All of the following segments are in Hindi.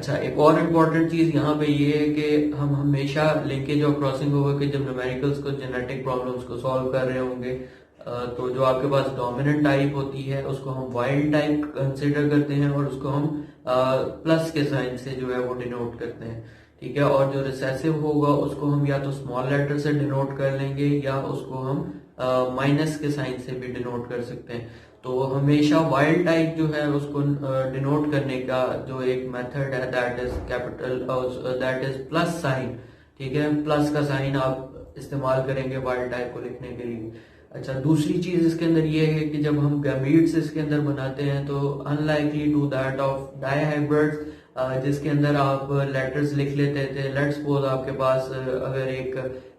अच्छा, एक और इम्पोर्टेंट चीज यहाँ पे ये है कि हम हमेशा लिंकेज और क्रॉसिंग ओवर के जब न्यूमेरिकल्स को जेनेटिक प्रॉब्लम्स को सॉल्व कर रहे होंगे तो जो आपके पास डोमिनेंट टाइप होती है उसको हम वाइल्ड टाइप कंसिडर करते हैं और उसको हम प्लस के साइन से जो है वो डिनोट करते हैं। ठीक है, और जो रिसेसिव होगा उसको हम या तो स्मॉल लेटर से डिनोट कर लेंगे या उसको हम माइनस के साइन से भी डिनोट कर सकते हैं। तो हमेशा वाइल्ड टाइप जो है उसको डिनोट करने का जो एक मेथड है that is capital, that is plus sign. ठीक है, प्लस का साइन आप इस्तेमाल करेंगे वाइल्ड टाइप को लिखने के लिए। अच्छा, दूसरी चीज इसके अंदर ये है कि जब हम गैमीट्स इसके अंदर बनाते हैं तो अनलाइकली टू दैट ऑफ डायहाइब्रिड्स जिसके अंदर आप लेटर्स लिख लेते थे। लेट्स सपोज आपके पास अगर एक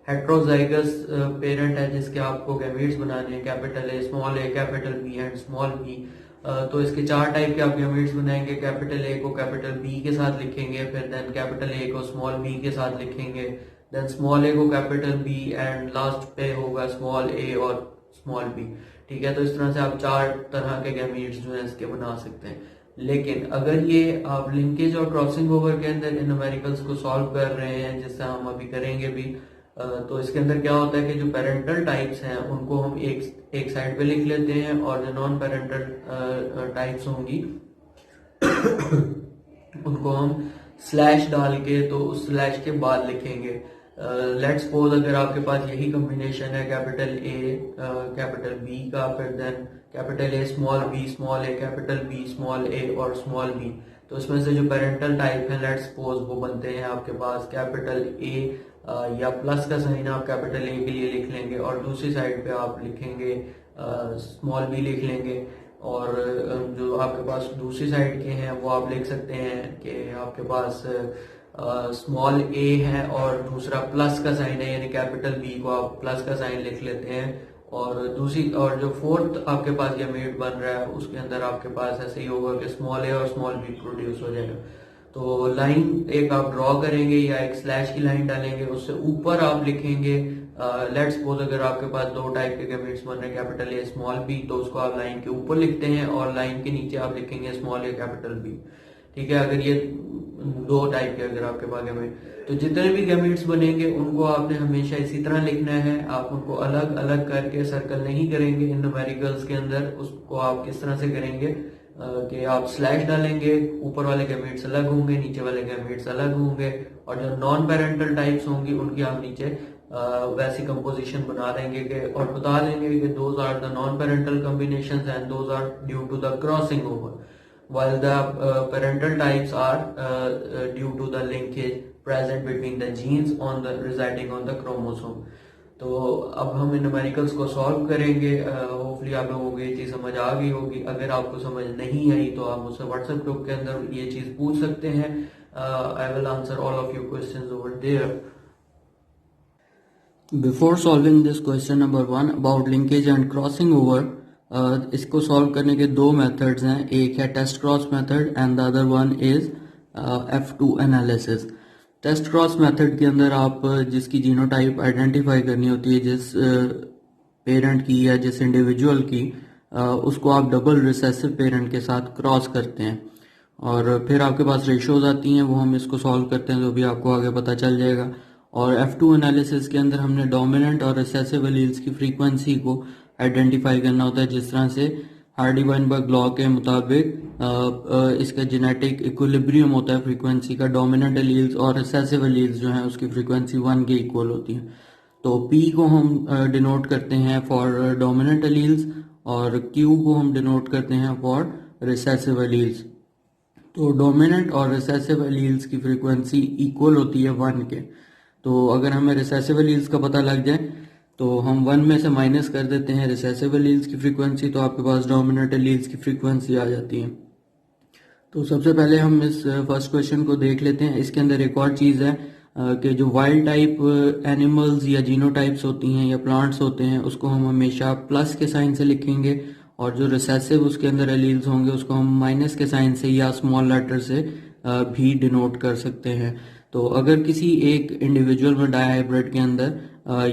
हेट्रोजाइगस पेरेंट है जिसके आपको गैमीट्स बनाने हैं, capital A, small A, capital b and small B, तो इसके 4 टाइप के आप गैमीट्स बनाएंगे। कैपिटल ए को कैपिटल बी के साथ लिखेंगे, फिर देन कैपिटल ए को स्मॉल बी के साथ लिखेंगे, देन स्मॉल ए को कैपिटल बी एंड लास्ट पे होगा स्मॉल ए और स्मॉल बी। ठीक है, तो इस तरह से आप 4 तरह के गैमीट्स जो है इसके बना सकते हैं। लेकिन अगर ये आप लिंकेज और क्रॉसिंग ओवर के अंदर इन न्यूमेरिकल्स को सॉल्व कर रहे हैं, जिससे हम अभी करेंगे भी, तो इसके अंदर क्या होता है कि जो पेरेंटल टाइप्स हैं उनको हम एक साइड पे लिख लेते हैं और जो नॉन पेरेंटल टाइप्स होंगी उनको हम स्लैश डाल के तो उस स्लैश के बाद लिखेंगे। लेट्स सपोज अगर आपके पास यही कॉम्बिनेशन है कैपिटल ए कैपिटल बी का, फिर then capital A small B small A, capital B small A और स्मॉल बी, तो इसमें से जो पेरेंटल टाइप है लेट्स सपोज वो बनते हैं आपके पास कैपिटल ए या प्लस का साइन आप कैपिटल ए के लिए लिख लेंगे और दूसरी साइड पे आप लिखेंगे स्मॉल बी लिख लेंगे। और जो आपके पास दूसरी साइड के हैं वो आप लिख सकते हैं कि आपके पास स्मॉल ए है और दूसरा प्लस का साइन है, यानी कैपिटल बी को आप प्लस का साइन लिख लेते हैं। और दूसरी और जो फोर्थ आपके पास गैमीट बन रहा है उसके अंदर आपके पास ऐसे ही होगा कि स्मॉल ए और स्मॉल बी प्रोड्यूस हो जाएगा। तो लाइन एक आप ड्रॉ करेंगे या एक स्लैश की लाइन डालेंगे, उससे ऊपर आप लिखेंगे लेट्स सपोज अगर आपके पास 2 टाइप के गैमीट्स बन रहे हैं कैपिटल ए स्मॉल बी, तो उसको आप लाइन के ऊपर लिखते हैं और लाइन के नीचे आप लिखेंगे स्मॉल ए कैपिटल बी। ठीक है, अगर ये 2 टाइप के अगर आपके पास गैमीट, तो जितने भी गैमीट्स बनेंगे उनको आपने हमेशा इसी तरह लिखना है। आप उनको अलग अलग करके सर्कल नहीं करेंगे इन न्यूमेरिकल्स के अंदर। उसको आप किस तरह से करेंगे कि आप स्लैश डालेंगे, ऊपर वाले गैमीट्स अलग होंगे, नीचे वाले गैमीट्स अलग होंगे, और जो नॉन पेरेंटल टाइप्स होंगी उनकी आप नीचे वैसी कंपोजिशन बना देंगे कि और बता देंगे कि those are the non parental combinations and those are due to the crossing over, while the parental types are due to the linkage present between the genes on the residing on the chromosome। तो अब हम इन न्यूमेरिकल्स को सॉल्व करेंगे। होपफुली आप लोगों को ये चीज समझ आ गई होगी। अगर आपको समझ नहीं आई तो आप मुझसे व्हाट्सएप ग्रुप के अंदर ये चीज पूछ सकते हैं। I will answer all of your questions over there. Before solving this question number 1 about linkage and crossing over, इसको सॉल्व करने के 2 मेथड्स हैं। एक है test cross method and the other one is F2 analysis. Test cross method के अंदर आप जिसकी जीनोटाइप आइडेंटिफाई करनी होती है, जिस पेरेंट की या जिस इंडिविजुअल की, उसको आप डबल रिसेसिव पेरेंट के साथ क्रॉस करते हैं और फिर आपके पास रेशियोज आती हैं, वो हम इसको सॉल्व करते हैं, जो भी आपको आगे पता चल जाएगा। और F2 एनालिसिस के अंदर हमने डोमिनेंट और रिसेसिव एलील्स की फ्रीक्वेंसी को आइडेंटिफाई करना होता है, जिस तरह से हार्डी-वाइनबर्ग लॉ के मुताबिक इसका जेनेटिक इक्विलिब्रियम होता है फ्रीक्वेंसी का। डोमिनेंट एलील्स और रिसेसिव एलील्स जो हैं उसकी फ्रीक्वेंसी 1 के इक्वल होती है। तो P को हम डिनोट करते हैं फॉर डोमिनेंट एलील्स और Q को हम डिनोट करते हैं फॉर रिसेसिव एलील्स। तो डोमिनेंट और रिसेसिव एलील्स की फ्रीक्वेंसी इक्वल होती है 1 के। तो अगर हमें रिसेसिव एलील्स का पता लग जाए तो हम 1 में से माइनस कर देते हैं रिसेसिव एलील्स की फ्रीक्वेंसी, तो आपके पास डोमिनेंट एलील्स की फ्रीक्वेंसी आ जाती है। तो सबसे पहले हम इस फर्स्ट क्वेश्चन को देख लेते हैं। इसके अंदर एक और चीज़ है कि जो वाइल्ड टाइप एनिमल्स या जीनोटाइप्स होती हैं या प्लांट्स होते हैं उसको हम हमेशा प्लस के साइन से लिखेंगे, और जो रिसेसिव उसके अंदर एलील्स होंगे उसको हम माइनस के साइन से या स्मॉल लेटर से भी डिनोट कर सकते हैं। तो अगर किसी एक इंडिविजुअल में डायहाइब्रिड के अंदर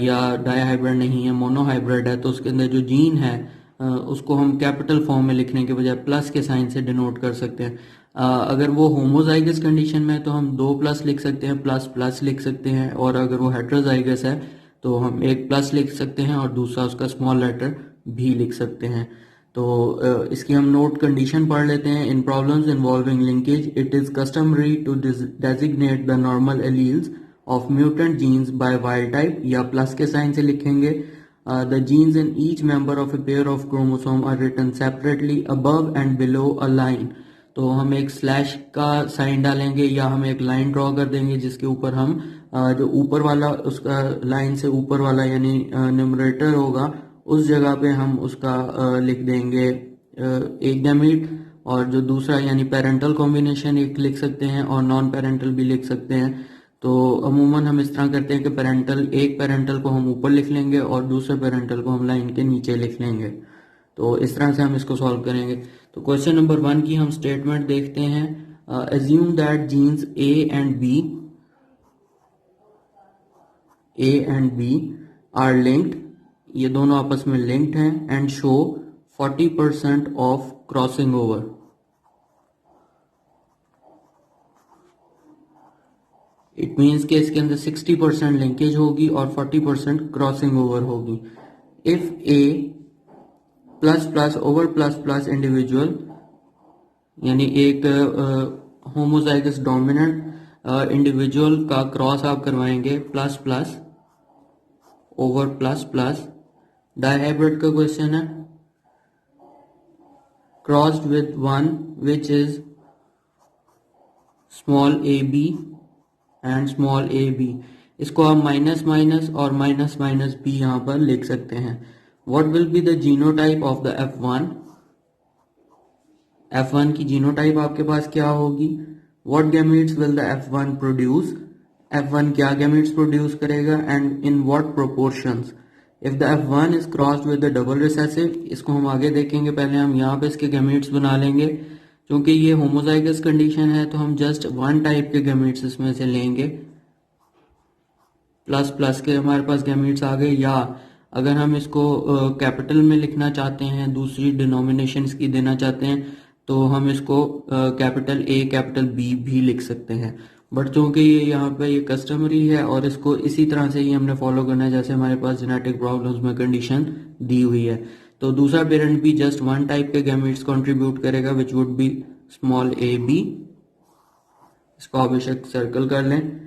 या डायहाइब्रिड नहीं है, मोनोहाइब्रिड है, तो उसके अंदर जो जीन है उसको हम कैपिटल फॉर्म में लिखने के बजाय प्लस के साइन से डिनोट कर सकते हैं। अगर वो होमोजाइगस कंडीशन में है तो हम 2 प्लस लिख सकते हैं, प्लस प्लस लिख सकते हैं, और अगर वो हेट्रोजाइगस है तो हम एक प्लस लिख सकते हैं और दूसरा उसका स्मॉल लेटर भी लिख सकते हैं। तो इसकी हम नोट कंडीशन पढ़ लेते हैं। In problems involving linkage it is customary to designate the normal alleles of mutant genes by wild type, या प्लस के साइन से लिखेंगे। The genes in each member of a pair of chromosome are written separately above and below a line. तो हम एक स्लैश का साइन डालेंगे या हम एक लाइन ड्रॉ कर देंगे जिसके ऊपर हम जो ऊपर वाला उसका लाइन से ऊपर वाला यानी न्यूमरेटर होगा उस जगह पे हम उसका लिख देंगे एक गैमीट, और जो दूसरा यानी पेरेंटल कॉम्बिनेशन एक लिख सकते हैं और नॉन पेरेंटल भी लिख सकते हैं। तो अमूमन हम इस तरह करते हैं कि एक पेरेंटल को हम ऊपर लिख लेंगे और दूसरे पेरेंटल को हम लाइन के नीचे लिख लेंगे। तो इस तरह से हम इसको सॉल्व करेंगे। तो क्वेश्चन नंबर 1 की हम स्टेटमेंट देखते हैं। Assume that genes a and b are linked, ये दोनों आपस में लिंक्ड हैं, and show 40% of crossing over. It means कि इसके अंदर 60% लिंकेज होगी और 40% क्रॉसिंग ओवर होगी। If a plus plus over plus plus individual, यानी एक होमोजाइगस डोमिनेंट इंडिविजुअल का क्रॉस आप करवाएंगे plus plus over plus plus, dihybrid का क्वेश्चन है, crossed with one which is small A B and small A b. इसको आप माइनस माइनस और माइनस माइनस बी यहां पर लिख सकते हैं। What will be the genotype of the F1? F1 की जीनोटाइप आपके पास क्या होगी? What gametes will the F1 produce? F1 क्या gametes produce करेगा and in what proportions? If the F1 is crossed with the double recessive, इसको हम आगे देखेंगे, पहले हम यहाँ पे इसके gametes बना लेंगे। क्योंकि ये होमोजाइगस कंडीशन है तो हम जस्ट वन टाइप के gametes इसमें से लेंगे। प्लस प्लस के हमारे पास gametes आ गए, या अगर हम इसको कैपिटल में लिखना चाहते हैं, दूसरी डिनोमिनेशन इसकी देना चाहते हैं, तो हम इसको कैपिटल ए कैपिटल बी भी लिख सकते हैं। बट चूंकि ये यहाँ पे ये कस्टमरी है और इसको इसी तरह से ही हमने फॉलो करना है जैसे हमारे पास जेनेटिक प्रॉब्लम्स में कंडीशन दी हुई है। तो दूसरा पेरेंट भी जस्ट वन टाइप के गैमेट्स कंट्रीब्यूट करेगा which would be small A b. इसको आप बेशक सर्कल कर लें।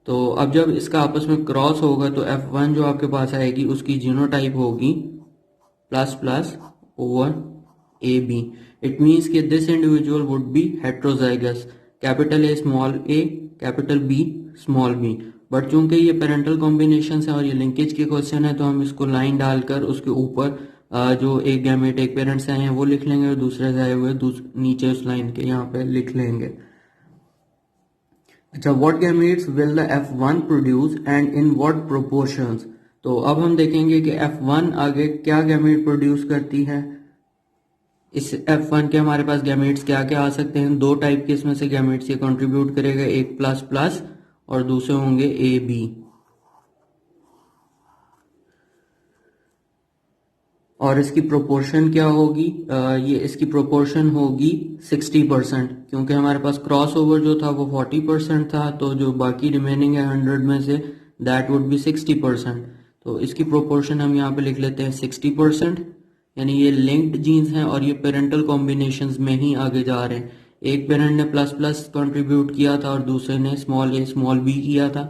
तो अब जब इसका आपस में क्रॉस होगा तो F1 जो आपके पास आएगी उसकी जीनोटाइप होगी plus plus over A B. It means कि this individual would be heterozygous, capital A small A capital B small B. But चूंकि ये पेरेंटल कॉम्बिनेशन है और ये लिंकेज के क्वेश्चन है तो हम इसको लाइन डालकर उसके ऊपर जो एक गैमेट एक पेरेंट से आए हैं वो लिख लेंगे और दूसरे से आए हुए नीचे उस लाइन के यहाँ पे लिख लेंगे। अच्छा, what gametes will the F1 produce and in what proportions? तो अब हम देखेंगे कि F1 आगे क्या गैमेट प्रोड्यूस करती है। इस F1 के हमारे पास गैमेट्स क्या क्या आ सकते हैं? दो टाइप के इसमें से गैमेट्स ये कंट्रीब्यूट करेगा, एक प्लस प्लस और दूसरे होंगे ए बी। और इसकी प्रोपोर्शन क्या होगी? ये इसकी प्रोपोर्शन होगी 60%, क्योंकि हमारे पास क्रॉस ओवर जो था वो 40% था, तो जो बाकी रिमेनिंग है 100 में से दैट वुड बी 60%। तो इसकी प्रोपोर्शन हम यहाँ पे लिख लेते हैं 60%, यानी ये लिंक्ड जीन्स हैं और ये पेरेंटल कॉम्बिनेशंस में ही आगे जा रहे हैं। एक पेरेंट ने प्लस प्लस कंट्रीब्यूट किया था और दूसरे ने स्मॉल ए स्मॉल बी किया था,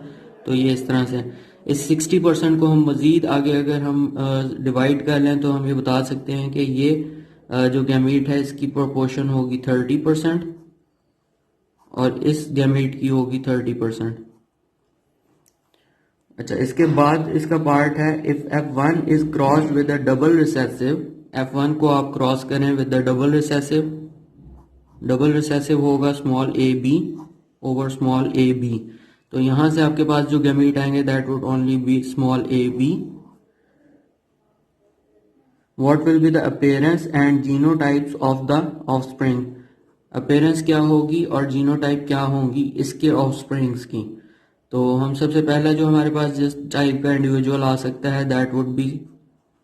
तो ये इस तरह से। इस 60% को हम मजीद आगे अगर हम डिवाइड कर लें तो हम ये बता सकते हैं कि ये जो गैमीट है इसकी प्रोपोर्शन होगी 30% और इस गैमीट की होगी 30%। अच्छा, इसके बाद इसका पार्ट है if F1 is crossed with a double recessive. F1 को आप क्रॉस करें with the double recessive, double recessive होगा स्मॉल ए बी ओवर स्मॉल ए बी। तो यहां से आपके पास जो गैमीट आएंगे that would only be small A B. What will be the appearance and genotypes of the offspring. Appearance क्या होगी और जीनोटाइप क्या होंगी इसके ऑफस्प्रिंग्स की। तो हम सबसे पहला जो हमारे पास जिस टाइप का इंडिविजुअल आ सकता है that would be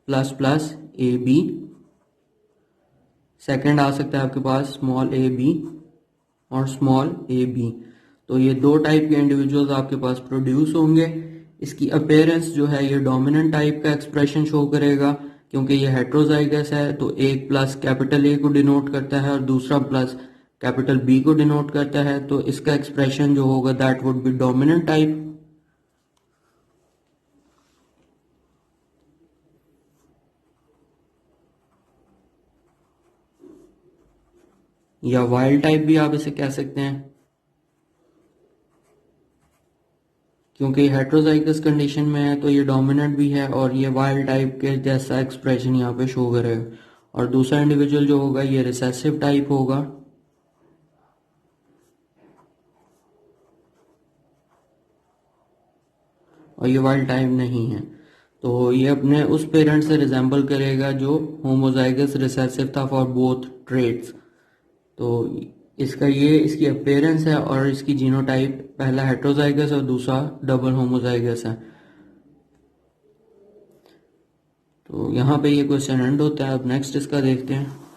plus plus A B. Second आ सकता है आपके पास स्मॉल ए बी। और स्मॉल ए बी। तो ये दो टाइप के इंडिविजुअल्स आपके पास प्रोड्यूस होंगे। इसकी अपीयरेंस जो है ये डोमिनेंट टाइप का एक्सप्रेशन शो करेगा, क्योंकि ये हेट्रोजाइगस है। तो एक प्लस कैपिटल ए को डिनोट करता है और दूसरा प्लस कैपिटल बी को डिनोट करता है। तो इसका एक्सप्रेशन जो होगा that would B dominant type. या वाइल्ड टाइप भी आप इसे कह सकते हैं, क्योंकि हेट्रोजाइगस कंडीशन में है तो ये डोमिनेंट भी है और ये वाइल्ड टाइप के जैसा एक्सप्रेशन यहाँ पे शो करेगा। और दूसरा इंडिविजुअल जो होगा ये रिसेसिव टाइप होगा। और ये वाइल्ड टाइप नहीं है, तो ये अपने उस पेरेंट से रिजेंबल करेगा जो होमोजाइगस रिसेसिव था फॉर बोथ ट्रेट्स। तो इसका ये इसकी अपीयरेंस है और इसकी जीनोटाइप पहला हेट्रोजाइगस और दूसरा डबल होमोजाइगस है। तो यहाँ पे ये क्वेश्चन एंड होता है। अब नेक्स्ट इसका देखते हैं।